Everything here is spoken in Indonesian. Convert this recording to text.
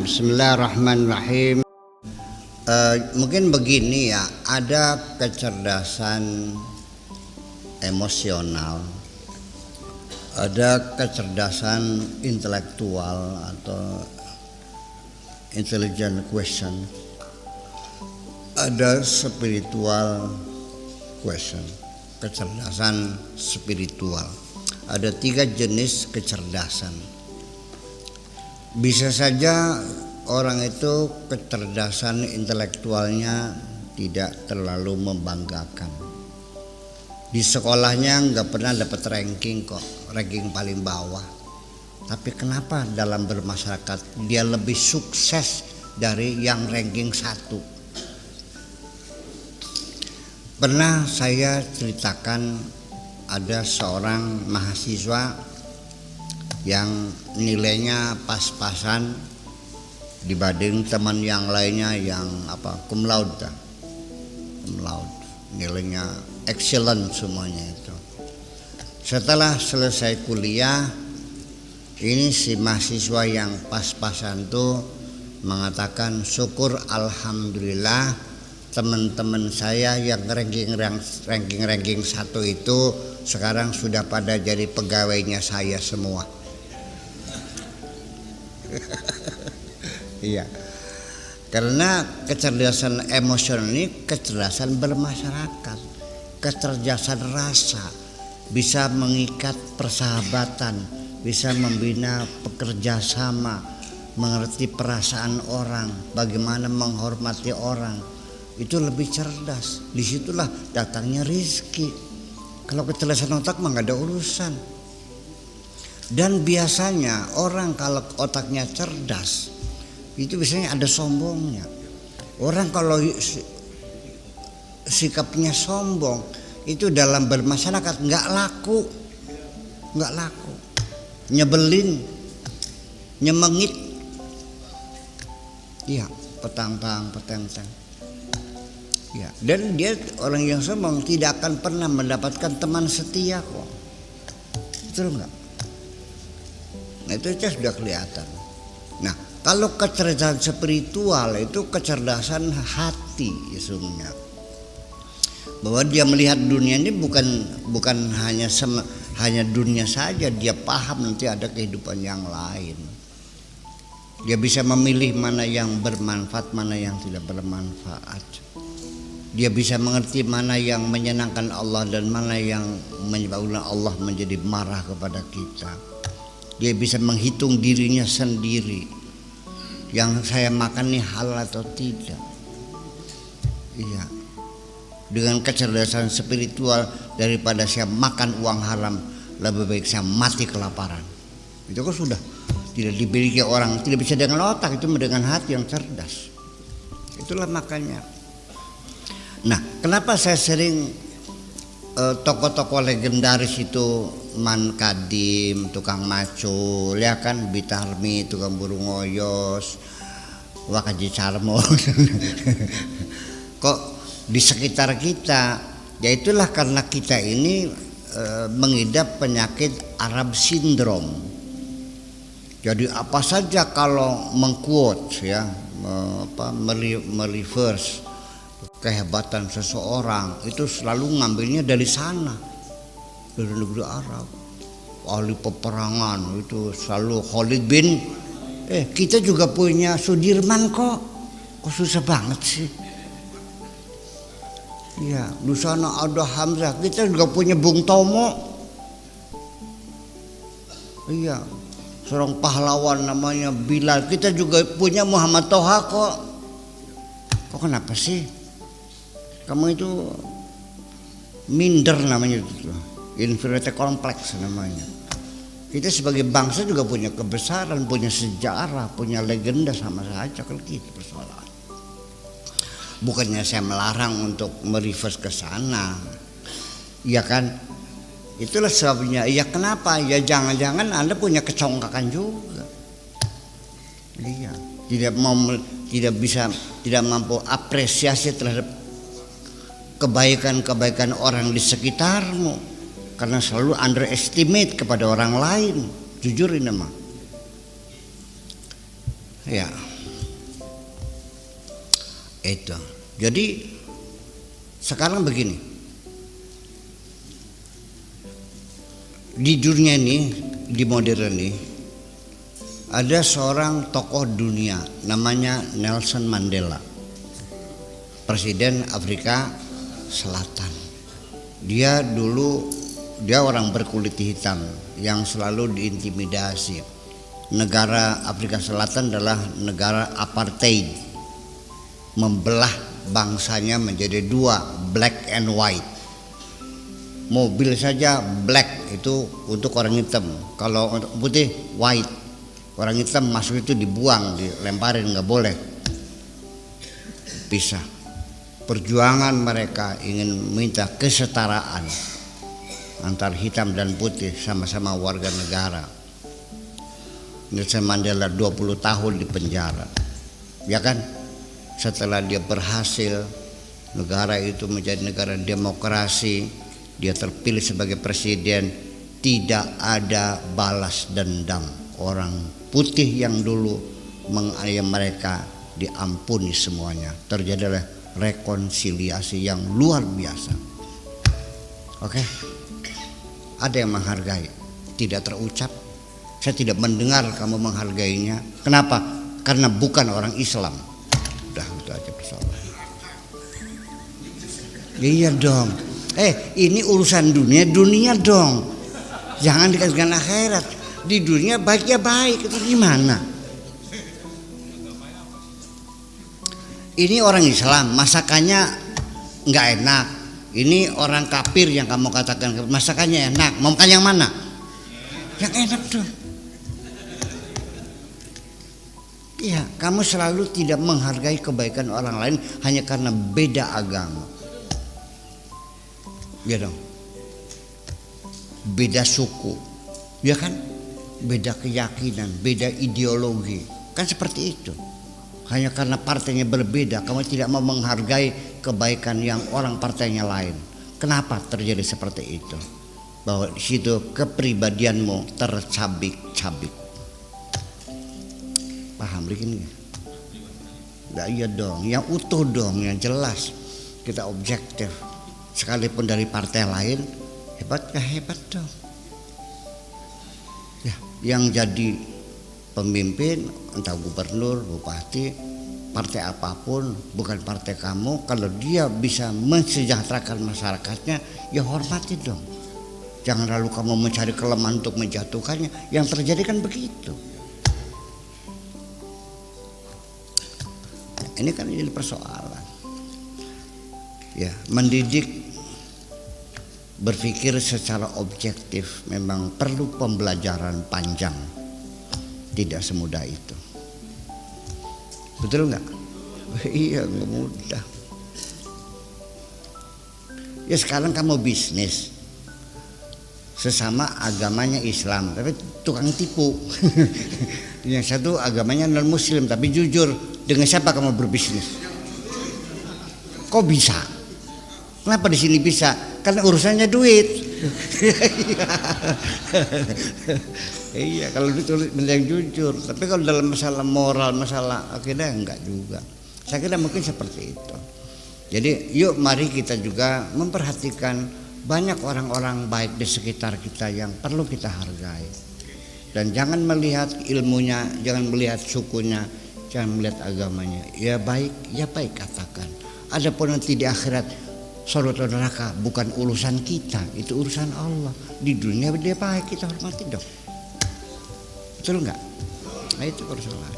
Bismillahirrahmanirrahim. Mungkin begini ya, ada kecerdasan emosional, ada kecerdasan intelektual atau intelligent question, ada spiritual question, kecerdasan spiritual. Ada 3 jenis kecerdasan. Bisa saja orang itu kecerdasan intelektualnya tidak terlalu membanggakan. Di sekolahnya nggak pernah dapat ranking kok, ranking paling bawah. Tapi kenapa dalam bermasyarakat dia lebih sukses dari yang ranking 1? Pernah saya ceritakan ada seorang mahasiswa yang nilainya pas-pasan dibanding teman yang lainnya yang cum laude, nilainya excellent semuanya itu. Setelah selesai kuliah, ini si mahasiswa yang pas-pasan tuh mengatakan, syukur alhamdulillah teman-teman saya yang ranking 1 itu sekarang sudah pada jadi pegawainya saya semua. Iya, karena kecerdasan emosional ini kecerdasan bermasyarakat, kecerdasan rasa, bisa mengikat persahabatan, bisa membina pekerja sama, mengerti perasaan orang, bagaimana menghormati orang, itu lebih cerdas. Disitulah datangnya rezeki. Kalau kecerdasan otak mah nggak ada urusan. Dan biasanya orang kalau otaknya cerdas itu biasanya ada sombongnya. Orang kalau sikapnya sombong itu dalam bermasyarakat nggak laku, nyebelin, nyemengit, iya, petang-tang. Ya, dan dia orang yang sombong tidak akan pernah mendapatkan teman setia kok. Betul nggak? Nah, itu sudah kelihatan. Nah, kalau kecerdasan spiritual itu kecerdasan hati sesungguhnya. Bahwa dia melihat dunia ini bukan hanya dunia saja, dia paham nanti ada kehidupan yang lain. Dia bisa memilih mana yang bermanfaat, mana yang tidak bermanfaat. Dia bisa mengerti mana yang menyenangkan Allah dan mana yang menyebabkan Allah menjadi marah kepada kita. Dia bisa menghitung dirinya sendiri, yang saya makan ini halal atau tidak. Iya, dengan kecerdasan spiritual, daripada saya makan uang haram, lebih baik saya mati kelaparan. Itu kan sudah tidak dimiliki orang, tidak bisa dengan otak, itu dengan hati yang cerdas. Itulah makanya. Nah, kenapa saya sering tokoh-tokoh legendaris itu, Man Kadim, tukang macul, ya kan, Bitarmi, tukang burung oyos, Wakaji Carmo. Kok di sekitar kita? Ya itulah karena kita ini mengidap penyakit Arab Syndrome. Jadi apa saja kalau mengquote ya, mereverse kehebatan seseorang itu selalu ngambilnya dari sana, dari negeri Arab. Ahli peperangan itu selalu Khalid bin kita juga punya Sudirman kok susah banget sih. Iya, di sana ada Hamzah, kita juga punya Bung Tomo. Iya, seorang pahlawan namanya Bilal, kita juga punya Muhammad Toha kok. Kok kenapa sih kamu itu minder namanya itu, inferiority complex namanya. Kita sebagai bangsa juga punya kebesaran, punya sejarah, punya legenda, sama saja kalau gitu persoalan. Bukannya saya melarang untuk mereverse ke sana, ya kan? Itulah sebabnya. Ya kenapa? Ya jangan-jangan Anda punya kecongkakan juga. Iya, tidak mampu apresiasi terhadap kebaikan-kebaikan orang di sekitarmu, karena selalu underestimate kepada orang lain. Jujur ini mah. Ya. Itu. Jadi sekarang begini, di dunia ini, di modern ini, ada seorang tokoh dunia namanya Nelson Mandela, presiden Afrika Selatan. Dia orang berkulit hitam yang selalu diintimidasi. Negara Afrika Selatan adalah negara apartheid, membelah bangsanya menjadi dua, black and white. Mobil saja black itu untuk orang hitam, kalau untuk putih white. Orang hitam masuk itu dibuang, dilemparin, nggak boleh. Bisa. Perjuangan mereka ingin minta kesetaraan antar hitam dan putih, sama-sama warga negara. Nelson Mandela 20 tahun di penjara, ya kan? Setelah dia berhasil, negara itu menjadi negara demokrasi, dia terpilih sebagai presiden, tidak ada balas dendam. Orang putih yang dulu menganiaya mereka diampuni semuanya. Terjadilah rekonsiliasi yang luar biasa. Oke? Ada yang menghargai, tidak terucap. Saya tidak mendengar kamu menghargainya. Kenapa? Karena bukan orang Islam. Udah, itu aja persoalan. Iya dong. Ini urusan dunia dong. Jangan dikasihkan akhirat. Di dunia baik ya baik, itu gimana? Ini orang Islam, masakannya nggak enak. Ini orang kafir yang kamu katakan masakannya enak. Mau makan yang mana? Yang enak dong. Iya, kamu selalu tidak menghargai kebaikan orang lain hanya karena beda agama. Ya dong. Beda suku, ya kan? Beda keyakinan, beda ideologi, kan seperti itu. Hanya karena partainya berbeda, kamu tidak mau menghargai kebaikan yang orang partainya lain. Kenapa terjadi seperti itu? Bahwa di situ kepribadianmu tercabik-cabik. Paham begini? Nah, iya dong, yang utuh dong, yang jelas. Kita objektif. Sekalipun dari partai lain, hebat gak hebat dong. Ya, yang jadi pemimpin, entah gubernur, bupati, partai apapun, bukan partai kamu, kalau dia bisa mensejahterakan masyarakatnya, ya hormati dong. Jangan lalu kamu mencari kelemahan untuk menjatuhkannya. Yang terjadi kan begitu. Ini kan jadi persoalan. Ya, mendidik berpikir secara objektif memang perlu pembelajaran panjang. Tidak semudah itu. Betul nggak? Iya, nggak mudah. Ya sekarang kamu bisnis, sesama agamanya Islam, tapi tukang tipu. Yang satu agamanya non Muslim, tapi jujur. Dengan siapa kamu berbisnis? Kok bisa? Kenapa di sini bisa? Karena urusannya duit. Iya, kalau ditulis yang jujur. Tapi kalau dalam masalah moral, masalah akidah enggak juga. Saya kira mungkin seperti itu. Jadi yuk mari kita juga memperhatikan banyak orang-orang baik di sekitar kita yang perlu kita hargai. Dan jangan melihat ilmunya, jangan melihat sukunya, jangan melihat agamanya. Ya baik katakan. Adapun nanti di akhirat surga neraka bukan urusan kita, itu urusan Allah. Di dunia dia baik, kita hormati dong. Betul enggak? Nah itu persoalan.